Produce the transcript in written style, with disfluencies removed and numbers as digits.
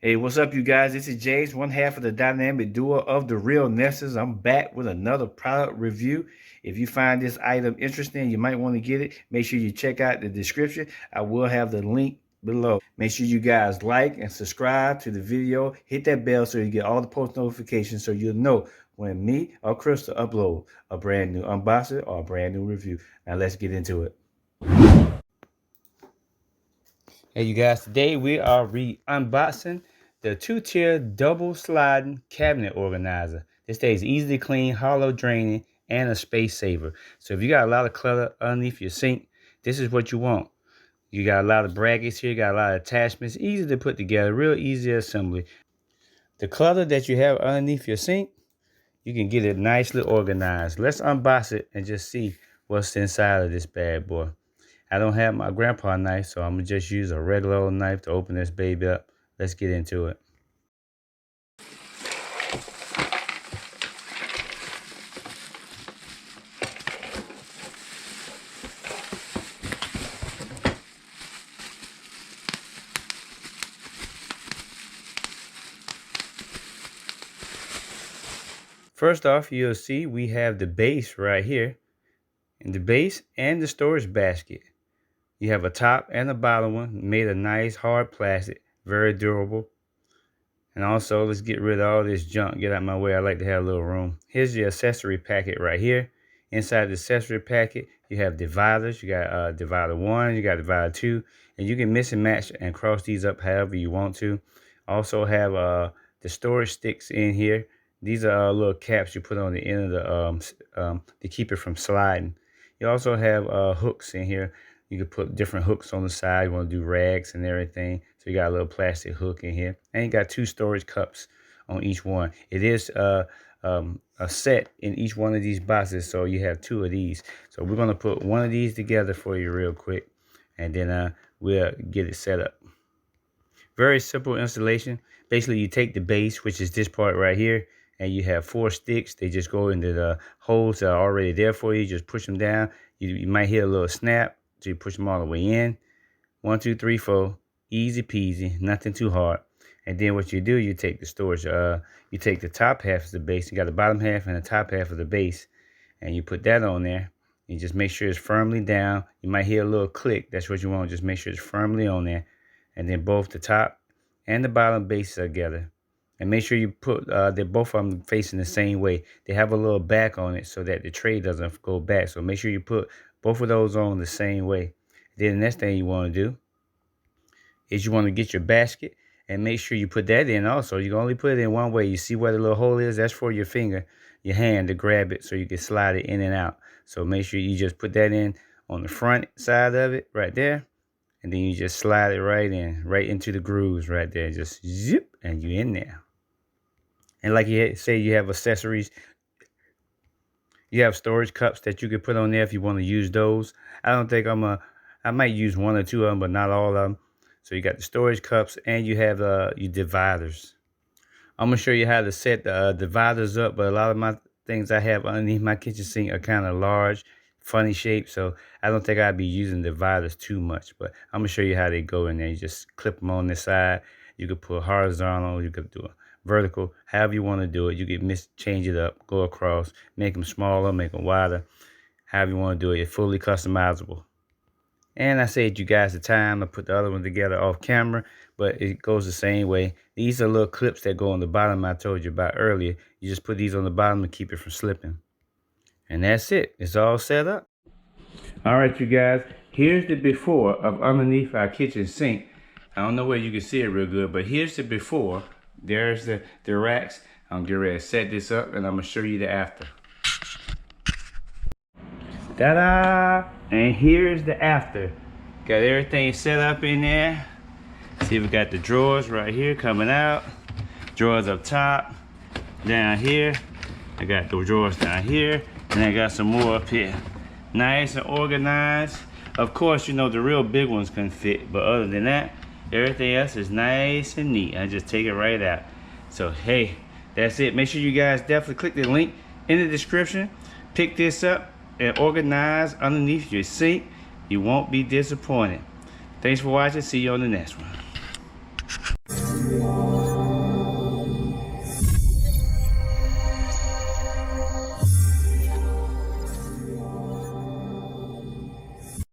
Hey, what's up, you guys? This is James, one half of the dynamic duo of The Real Nesters. I'm back with another product review. If you find this item interesting, you might want to get it. Make sure you check out the description. I will have the link below. Make sure you guys like and subscribe to the video. Hit that bell so you get all the post notifications so you'll know when me or Crystal upload a brand new unboxing or a brand new review. Now let's get into it. Hey, you guys, today we are unboxing the 2-tier double sliding cabinet organizer. This stays easy to clean, hollow draining, and a space saver. So if you got a lot of clutter underneath your sink, this is what you want. You got a lot of brackets here, you got a lot of attachments, easy to put together, real easy assembly. The clutter that you have underneath your sink, you can get it nicely organized. Let's unbox it and just see what's inside of this bad boy. I don't have my grandpa knife, so I'm gonna just use a regular old knife to open this baby up. Let's get into it. First off, you'll see we have the base right here, and the base and the storage basket. You have a top and a bottom one made of nice hard plastic, very durable. And also, let's get rid of all this junk, get out of my way. I like to have a little room. Here's your accessory packet right here. Inside the accessory packet, you have dividers. You got divider 1, you got divider 2, and you can mix and match and cross these up however you want to. Also have the storage sticks in here. These are little caps you put on the end of the to keep it from sliding. You also have hooks in here. You can put different hooks on the side. You want to do rags and everything. So you got a little plastic hook in here. And you got 2 storage cups on each one. It is a set in each one of these boxes. So you have 2 of these. So we're going to put one of these together for you real quick. And then we'll get it set up. Very simple installation. Basically, you take the base, which is this part right here. And you have 4 sticks. They just go into the holes that are already there for you. You just push them down. You might hear a little snap. So you push them all the way in. 1, 2, 3, 4. Easy peasy. Nothing too hard. And then what you do, you take the storage. You take the top half of the base. You got the bottom half and the top half of the base. And you put that on there. You just make sure it's firmly down. You might hear a little click. That's what you want. Just make sure it's firmly on there. And then both the top and the bottom bases are together. And make sure you put, they're both of them facing the same way. They have a little back on it so that the tray doesn't go back. So make sure you put both of those on the same way. Then the next thing you want to do is you want to get your basket and make sure you put that in also. You can only put it in one way. You see where the little hole is? That's for your finger, your hand to grab it so you can slide it in and out. So make sure you just put that in on the front side of it right there. And then you just slide it right in, right into the grooves right there. Just zip, and you're in there. And like you say, you have accessories. You have storage cups that you can put on there if you want to use those. I don't think I might use 1 or 2 of them, but not all of them. So you got the storage cups and you have your dividers. I'm going to show you how to set the dividers up, but a lot of my things I have underneath my kitchen sink are kind of large, funny shape. So I don't think I'd be using dividers too much, but I'm going to show you how they go in there. You just clip them on the side. You could put horizontal, you could do a vertical, however you want to do it. You can change it up, go across, make them smaller, make them wider, however you want to do it. It's fully customizable. And I saved you guys the time to put the other one together off camera, but it goes the same way. These are little clips that go on the bottom I told you about earlier. You just put these on the bottom to keep it from slipping. And that's it. It's all set up. All right, you guys, here's the before of underneath our kitchen sink. I don't know where you can see it real good, but here's the before. There's the racks. I'm getting ready to set this up and I'm gonna show you the after. Ta-da! And here's the after. Got everything set up in there. See, we got the drawers right here coming out. Drawers up top. Down here. I got the drawers down here. And I got some more up here. Nice and organized. Of course, you know, the real big ones can fit, but other than that, everything else is nice and neat. I just take it right out. So, hey, that's it. Make sure you guys definitely click the link in the description. Pick this up and organize underneath your sink. You won't be disappointed. Thanks for watching. See you on the next one.